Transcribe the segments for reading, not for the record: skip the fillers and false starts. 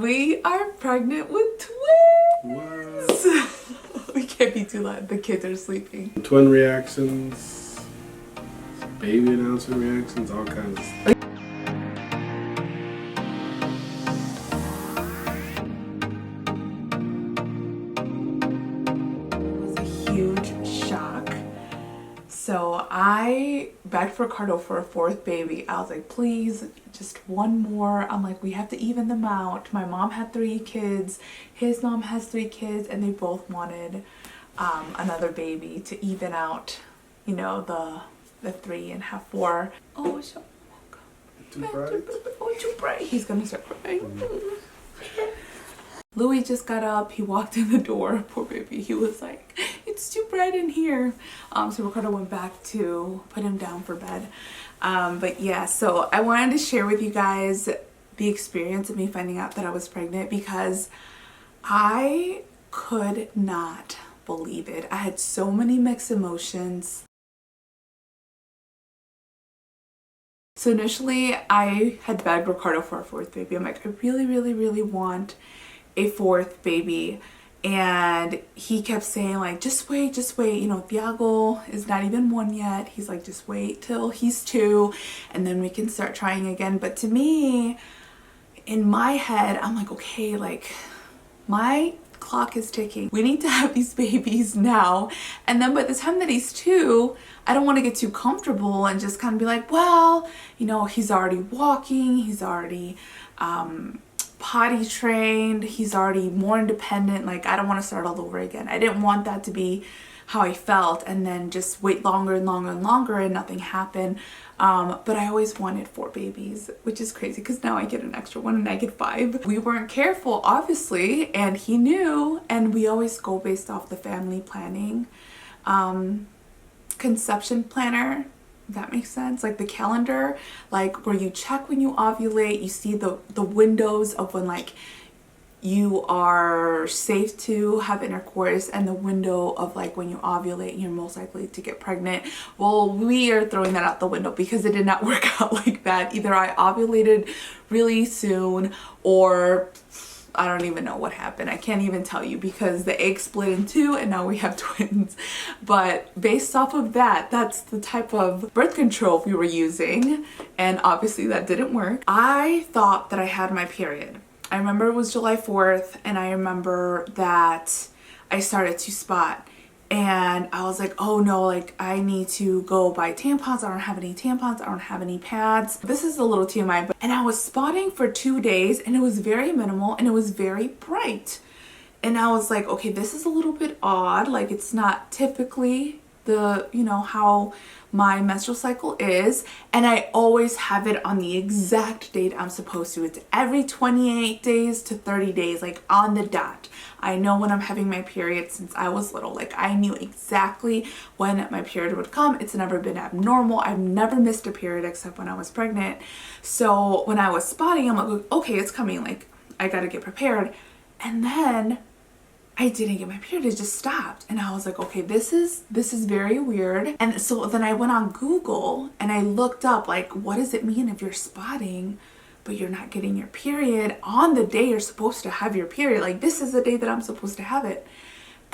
We are pregnant with twins. What? We can't be too loud. The kids are sleeping. Twin reactions, baby announcement reactions, all kinds of stuff. Huge shock. So I begged for Ricardo for a fourth baby. I was like, please, just one more. I'm like, we have to even them out. My mom had 3 kids, his mom has 3 kids, and they both wanted another baby to even out, you know, the 3 and have 4. Oh, so Too bright? Oh, too bright. He's gonna start crying. Louis just got up, he walked in the door, poor baby, he was like, it's too bright in here. So Ricardo went back to put him down for bed. But yeah, so I wanted to share with you guys the experience of me finding out that I was pregnant, because I could not believe it. I had so many mixed emotions. So initially I had begged Ricardo for a 4th baby. I'm like, I really, really, really want a 4th baby, and he kept saying like, just wait, you know, Thiago is not even 1 yet. He's like, just wait till he's 2 and then we can start trying again. But to me, in my head, I'm like, okay, like my clock is ticking. We need to have these babies now, and then by the time that he's 2, I don't want to get too comfortable and just kind of be like, well, you know, he's already walking, he's already potty trained, he's already more independent. Like, I don't want to start all over again. I didn't want that to be how I felt and then just wait longer and longer and longer and nothing happened. But I always wanted 4 babies, which is crazy because now I get an extra one and I get 5. We weren't careful, obviously, and he knew, and we always go based off the family planning conception planner. That makes sense, like the calendar, like where you check when you ovulate, you see the windows of when like you are safe to have intercourse, and the window of like when you ovulate and you're most likely to get pregnant. Well, we are throwing that out the window because it did not work out like that. Either I ovulated really soon, or I don't even know what happened. I can't even tell you because the egg split in 2 and now we have twins. But based off of that, that's the type of birth control we were using, and obviously that didn't work. I thought that I had my period. I remember it was July 4th, and I remember that I started to spot, and I was like, oh no, like I need to go buy tampons. I don't have any tampons, I don't have any pads. This is a little TMI, but and I was spotting for 2 days, and it was very minimal and it was very bright. And I was like, okay, this is a little bit odd. Like, it's not typically the, you know, how my menstrual cycle is, and I always have it on the exact date I'm supposed to. It's every 28 days to 30 days, like on the dot. I know when I'm having my period since I was little. Like, I knew exactly when my period would come. It's never been abnormal. I've never missed a period except when I was pregnant. So when I was spotting, I'm like, okay, it's coming. Like, I gotta get prepared. And then I didn't get my period. It just stopped, and I was like, okay, this is very weird. And so then I went on Google and I looked up, like, what does it mean if you're spotting but you're not getting your period on the day you're supposed to have your period? Like, this is the day that I'm supposed to have it,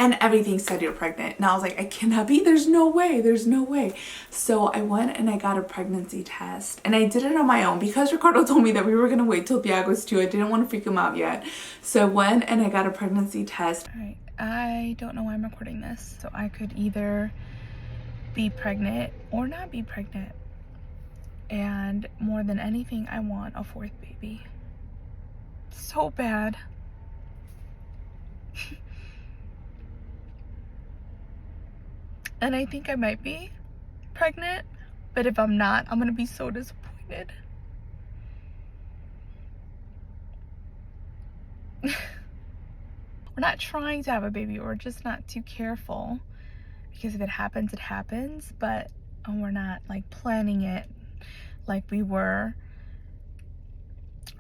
and everything said you're pregnant. And I was like, I cannot be, there's no way. So I went and I got a pregnancy test, and I did it on my own because Ricardo told me that we were gonna wait till Thiago was 2. I didn't want to freak him out yet. So I went and I got a pregnancy test. All right, I don't know why I'm recording this. So I could either be pregnant or not be pregnant. And more than anything, I want a 4th baby. So bad. And I think I might be pregnant, but if I'm not, I'm gonna be so disappointed. We're not trying to have a baby, we're just not too careful, because if it happens, it happens, but we're not like planning it like we were,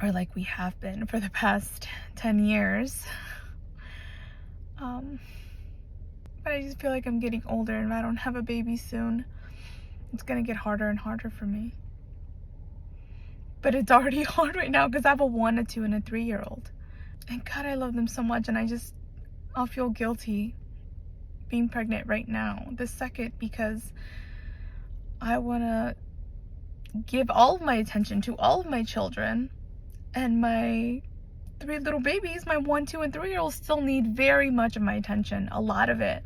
or like we have been for the past 10 years. But I just feel like I'm getting older, and if I don't have a baby soon, it's gonna get harder and harder for me. But it's already hard right now because I have a 1, a 2, and a 3-year-old. And God, I love them so much, and I'll feel guilty being pregnant right now, this second, because I want to give all of my attention to all of my children, and my 3 little babies, my 1, 2, and 3-year-olds still need very much of my attention, a lot of it.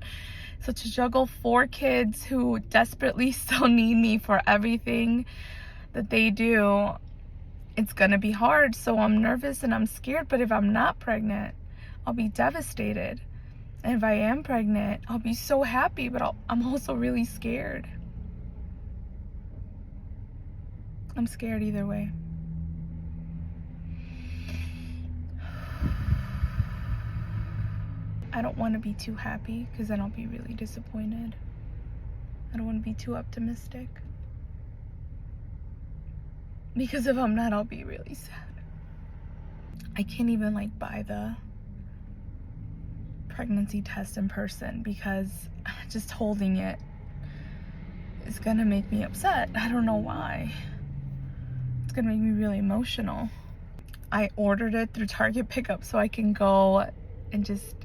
So to juggle 4 kids who desperately still need me for everything that they do, it's gonna be hard. So I'm nervous and I'm scared, but if I'm not pregnant, I'll be devastated. And if I am pregnant, I'll be so happy, but I'm also really scared. I'm scared either way. I don't want to be too happy, because then I'll be really disappointed. I don't want to be too optimistic, because if I'm not, I'll be really sad. I can't even like buy the pregnancy test in person, because just holding it is gonna make me upset. I don't know why. It's gonna make me really emotional. I ordered it through Target pickup so I can go and just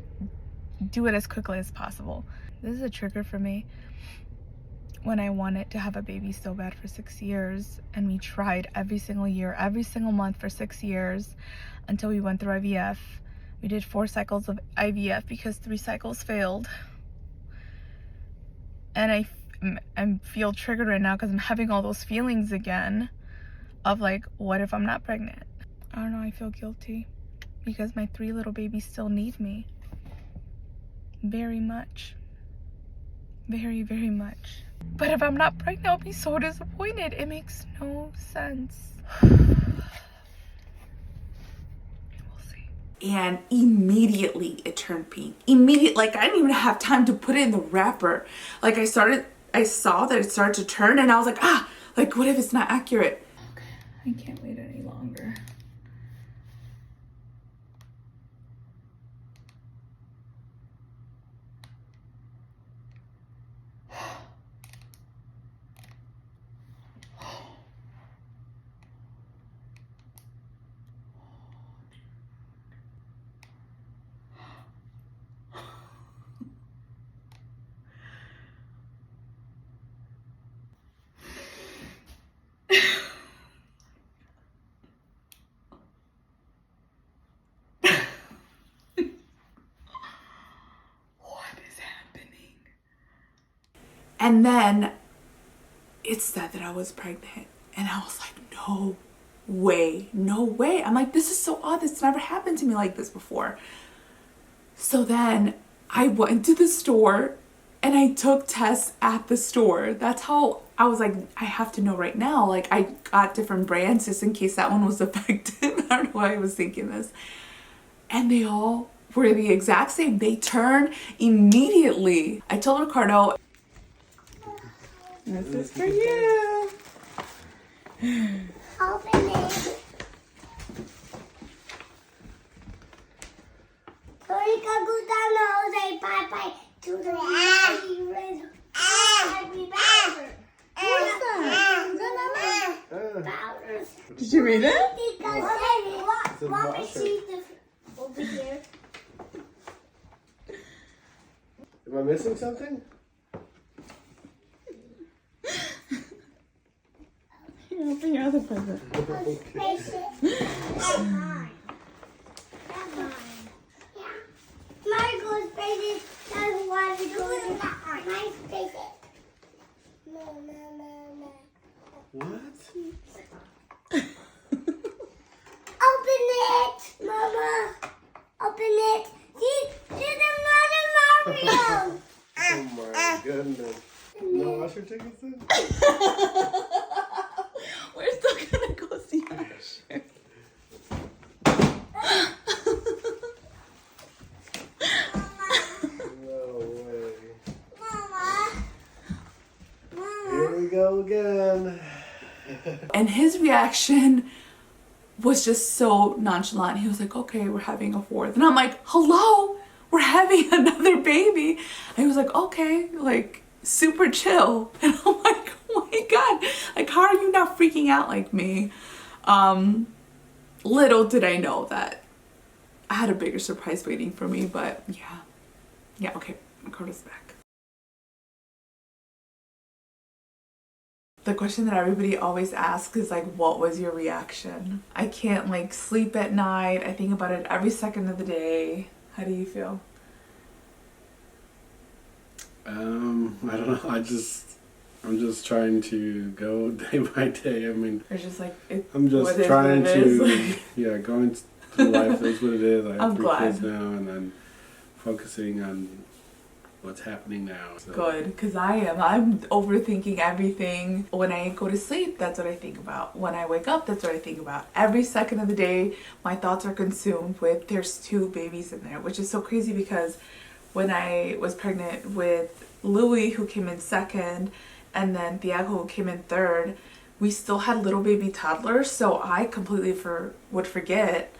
do it as quickly as possible. This is a trigger for me. When I wanted to have a baby so bad for 6 years, and we tried every single year, every single month for 6 years, until we went through IVF. We did 4 cycles of IVF because 3 cycles failed. And I feel triggered right now because I'm having all those feelings again of like, what if I'm not pregnant? I don't know, I feel guilty because my 3 little babies still need me. Very much. Very, very much. But if I'm not pregnant, I'll be so disappointed. It makes no sense. And immediately it turned pink. Like I didn't even have time to put it in the wrapper. Like I saw that it started to turn, and I was like, like what if it's not accurate? Okay, I can't wait any longer. And then it said that I was pregnant, and I was like, no way, no way. I'm like, this is so odd. This never happened to me like this before. So then I went to the store and I took tests at the store. That's how I was like, I have to know right now. Like I got different brands just in case that one was effective. I don't know why I was thinking this. And they all were the exact same. They turned immediately. I told Ricardo, this is for you. Open it. Bye-bye to the happy birthday. What's that? Powders. Did you read it? Mama, see over here. Am I missing something? Here, open your other present. Okay. That's mine. That's mine. Yeah. Marco's baby doesn't want to go in my baby. No. What? Open it, Mama. Open it. She's another Mario. Oh my goodness. No Usher tickets in? We're still gonna go see Usher. No way. Mama. Here we go again. And his reaction was just so nonchalant. He was like, okay, we're having a 4th. And I'm like, hello, we're having another baby. And he was like, okay, like super chill. And I'm like, oh my God, like how are you not freaking out like me? Little did I know that I had a bigger surprise waiting for me, but yeah. Yeah, okay, Ricardo's back. The question that everybody always asks is like, what was your reaction? I can't like sleep at night. I think about it every second of the day. How do you feel? I don't know. I'm just trying to go day by day. I mean, It's just like I'm just trying to, yeah, going through life is what it is. I have 3 kids now, and then focusing on what's happening now. So. Good, because I'm overthinking everything. When I go to sleep, that's what I think about. When I wake up, that's what I think about. Every second of the day, my thoughts are consumed with there's 2 babies in there, which is so crazy because when I was pregnant with Louis, who came in second, and then Thiago, who came in third, we still had little baby toddlers, so I completely would forget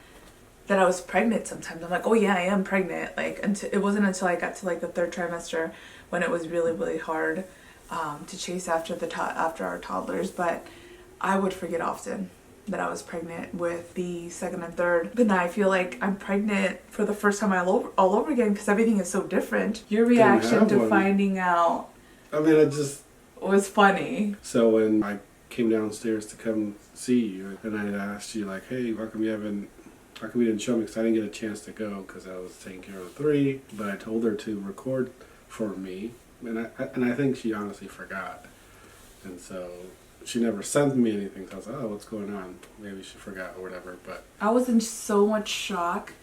that I was pregnant sometimes. I'm like, oh yeah, I am pregnant. Like, it wasn't until I got to like the 3rd trimester when it was really, really hard to chase after after our toddlers. But I would forget often that I was pregnant with the 2nd and 3rd. But now I feel like I'm pregnant for the first time all over again because everything is so different. Your reaction to finding out, I mean, it just was funny. So when I came downstairs to come see you, and I asked you like, hey, how come you didn't show me? Because I didn't get a chance to go because I was taking care of 3. But I told her to record for me, and I think she honestly forgot, and so she never sent me anything. So I was like, oh, what's going on? Maybe she forgot or whatever. But I was in so much shock,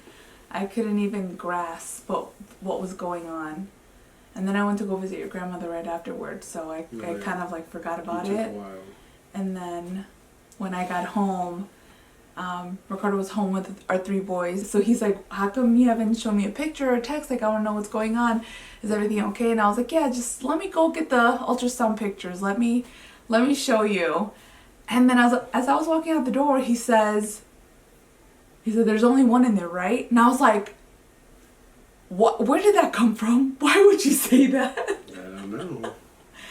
I couldn't even grasp what was going on. And then I went to go visit your grandmother right afterwards, so I kind of like forgot about it. And then when I got home, Ricardo was home with our 3 boys. So he's like, how come you haven't shown me a picture or a text? Like, I want to know what's going on. Is everything okay? And I was like, yeah, just let me go get the ultrasound pictures. Let me show you. And then as I was walking out the door, he said, there's only 1 in there, right? And I was like, what? Where did that come from? Why would you say that? I don't know.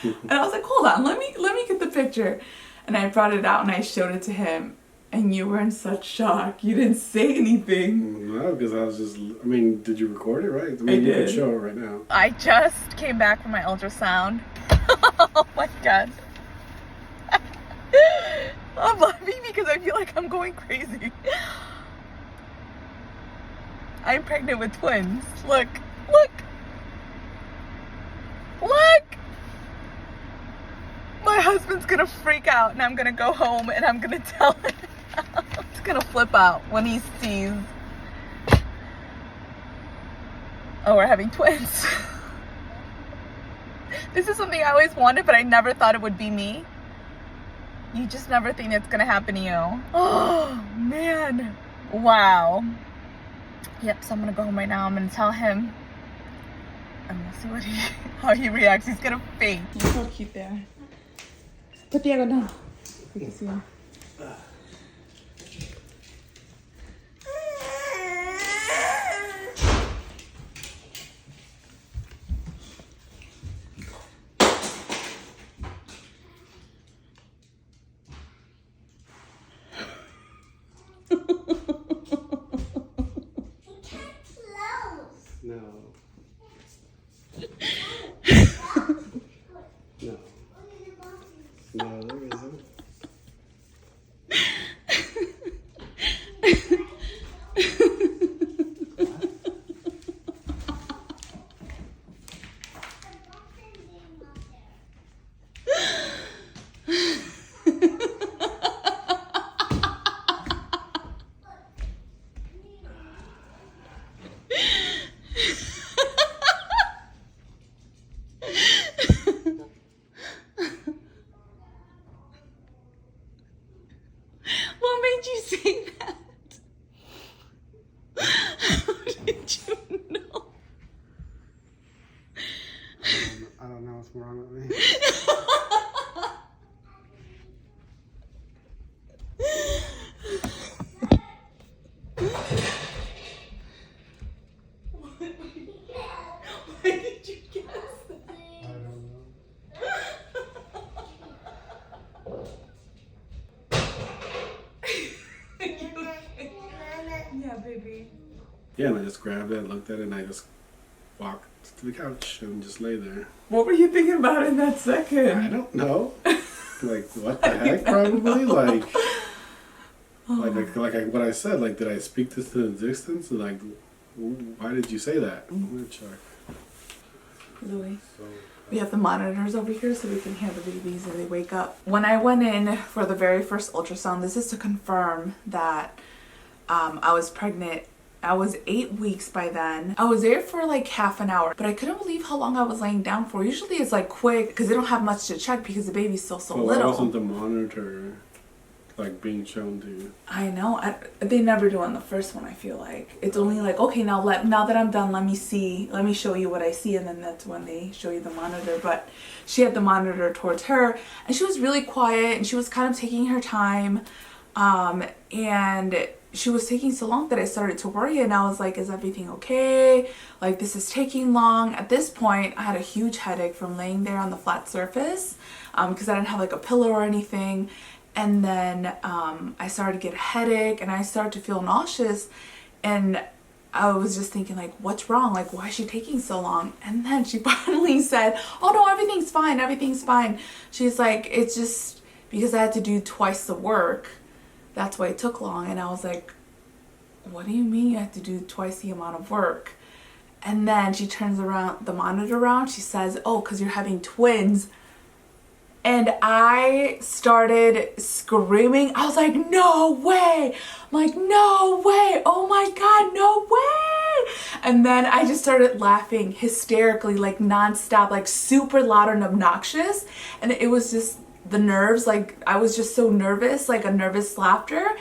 And I was like, hold on, let me get the picture. And I brought it out and I showed it to him. And you were in such shock. You didn't say anything. No, because I was just, I mean, did you record it, right? I mean, I you did. can show it right now. I just came back from my ultrasound. Oh my god. I'm laughing because I feel like I'm going crazy. I'm pregnant with twins. Look. My husband's gonna freak out and I'm gonna go home and I'm gonna tell him. He's gonna flip out when he sees. Oh, we're having twins. This is something I always wanted, but I never thought it would be me. You just never think it's gonna happen to you. Oh, man. Wow. Yep, so I'm gonna go home right now. I'm gonna tell him. I'm gonna see how he reacts. He's gonna faint. You're so cute there. Put Diego down. We can see him. No. No. No, there isn't. What made you say that? How did you know? I don't know what's wrong with me. Why did you guess that? I don't know. Yeah, baby. Yeah, and I just grabbed it, looked at it, and I just walked to the couch and just lay there. What were you thinking about in that I second? don't know. Like, what the heck, probably? What I said, like, did I speak this into existence? And, like, why did you say that? I'm gonna check. Louis. So, We have the monitors over here so we can hear the babies as they wake up. When I went in for the very first ultrasound, this is to confirm that I was pregnant. I was 8 weeks by then. I was there for like half an hour, but I couldn't believe how long I was laying down for. Usually it's like quick because they don't have much to check because the baby's still so why little. wasn't the monitor, like, being shown to you? I know. They never do on the first one, I feel like. It's only like, okay, now that I'm done, let me show you what I see, and then that's when they show you the monitor. But she had the monitor towards her, and she was really quiet, and she was kind of taking her time, and she was taking so long that I started to worry, and I was like, is everything okay? Like, this is taking long. At this point, I had a huge headache from laying there on the flat surface, because I didn't have like a pillow or anything. And then I started to get a headache and I started to feel nauseous, and I was just thinking, like, what's wrong? Like, why is she taking so long? And then she finally said, oh no, everything's fine, everything's fine. She's like, it's just because I had to do twice the work, that's why it took long. And I was like, what do you mean you have to do twice the amount of work? And then she turns around the monitor around, she says, oh, because you're having twins. And I started screaming. I was like, no way. I'm like, no way. Oh my God, no way. And then I just started laughing hysterically, like nonstop, like super loud and obnoxious. And it was just the nerves. Like, I was just so nervous, like a nervous laughter.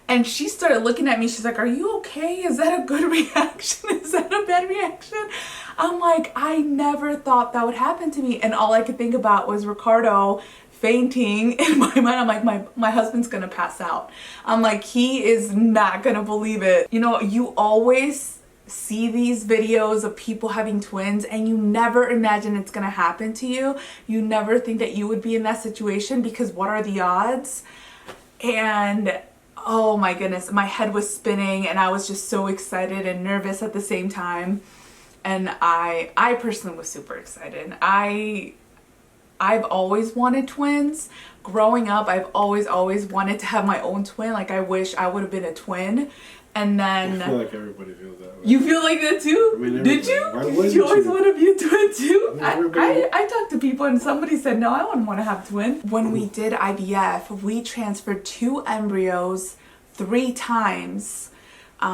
And she started looking at me. She's like, are you okay? Is that a good reaction? Is that a bad reaction? I'm like, I never thought that would happen to me. And all I could think about was Ricardo fainting in my mind. I'm like, my husband's gonna pass out. I'm like, he is not gonna believe it. You know, you always see these videos of people having twins and you never imagine it's gonna happen to you. You never think that you would be in that situation because what are the odds? And oh my goodness, my head was spinning and I was just so excited and nervous at the same time. And I personally was super excited. I've always wanted twins. Growing up, I've always wanted to have my own twin. Like, I wish I would have been a twin. And then I feel like everybody feels that way. You feel like that too? I mean, did you? Why Did you always want to be a twin too? I mean, I talked to people and somebody said, no, I wouldn't want to have twins. When we did IVF, we transferred 2 embryos 3 times.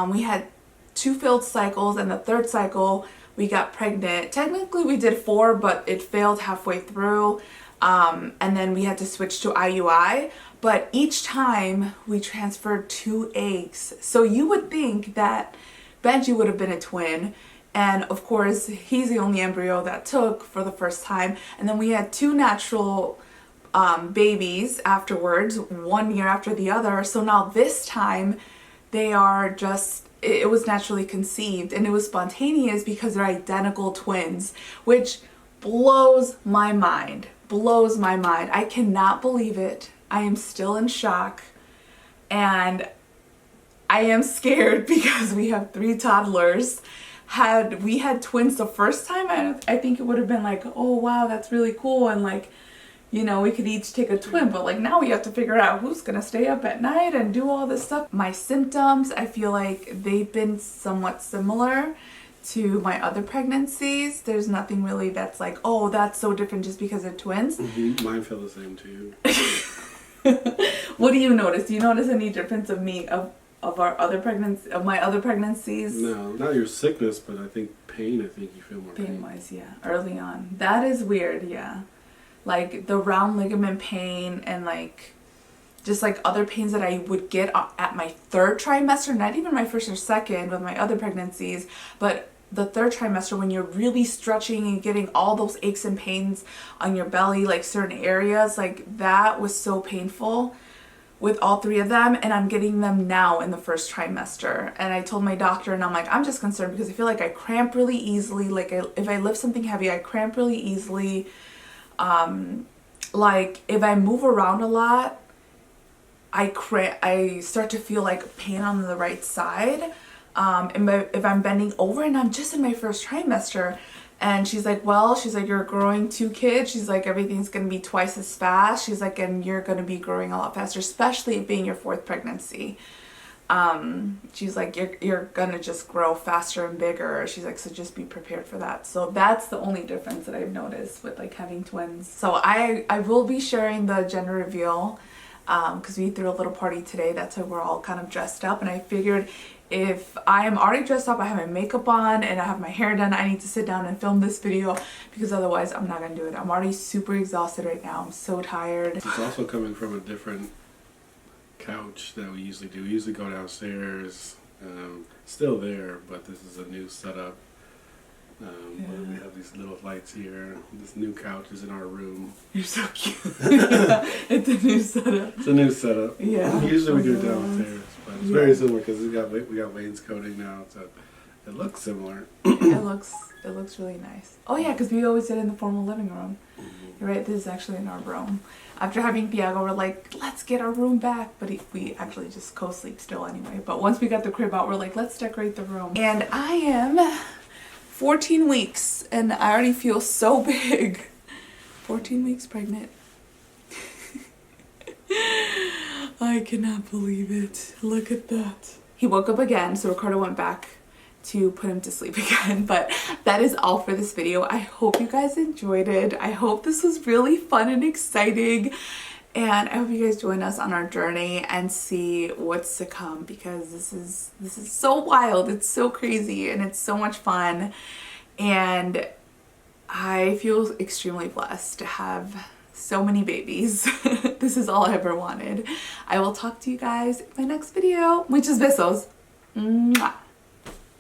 We had 2 failed cycles, and the 3rd cycle we got pregnant. Technically we did 4, but it failed halfway through. And then we had to switch to IUI. But each time we transferred 2 eggs. So you would think that Benji would have been a twin. And of course, he's the only embryo that took for the first time. And then we had 2 natural babies afterwards, 1 year after the other. So now this time they are just, it was naturally conceived and it was spontaneous because they're identical twins, which blows my mind. Blows my mind. I cannot believe it. I am still in shock and I am scared because we have 3 toddlers. Had we had twins the first time, I think it would have been like, oh wow, that's really cool, and like, you know, we could each take a twin, but like now we have to figure out who's gonna stay up at night and do all this stuff. My symptoms, I feel like they've been somewhat similar to my other pregnancies. There's nothing really that's like, oh, that's so different just because they're twins. Mm-hmm. Mine feel the same too. What do you notice? Do you notice any difference of me, of my other pregnancies? No, not your sickness, but I think pain. I think you feel more pain. Pain-wise, yeah, early on. That is weird, yeah. Like the round ligament pain and like just like other pains that I would get at my 3rd trimester, not even my 1st or 2nd with my other pregnancies, but the 3rd trimester when you're really stretching and getting all those aches and pains on your belly, like certain areas, like that was so painful with all 3 of them, and I'm getting them now in the 1st trimester. And I told my doctor, and I'm like, I'm just concerned because I feel like I cramp really easily. Like if I lift something heavy, I cramp really easily. Like if I move around a lot, I start to feel like pain on the right side. if I'm bending over, and I'm just in my first trimester. And she's like, well, she's like, you're growing 2 kids. She's like, everything's going to be twice as fast. She's like, and you're going to be growing a lot faster, especially it being your 4th pregnancy. She's like, you're going to just grow faster and bigger. She's like, so just be prepared for that. So that's the only difference that I've noticed with like having twins. So I will be sharing the gender reveal, because we threw a little party today. That's why we're all kind of dressed up. And I figured if I am already dressed up, I have my makeup on and I have my hair done, I need to sit down and film this video, because otherwise I'm not going to do it. I'm already super exhausted right now. I'm so tired. It's also coming from a different couch that we usually do. We usually go downstairs, still there, but this is a new setup. But we have these little lights here. This new couch is in our room. You're so cute. Yeah, it's a new setup. It's a new setup. Yeah. Usually we do it downstairs, but it's very similar because we got wainscoting now, so it looks similar. It looks really nice. Oh yeah, because we always sit in the formal living room. You're right, this is actually in our room. After having Thiago, we're like, let's get our room back. But we actually just co-sleep still anyway. But once we got the crib out, we're like, let's decorate the room. And I am 14 weeks and I already feel so big. 14 weeks pregnant. I cannot believe it. Look at that. He woke up again, so Ricardo went back to put him to sleep again. But that is all for this video. I hope you guys enjoyed it. I hope this was really fun and exciting. And I hope you guys join us on our journey and see what's to come, because this is so wild. It's so crazy and it's so much fun. And I feel extremely blessed to have so many babies. This is all I ever wanted. I will talk to you guys in my next video. Muchos besos. Mwah.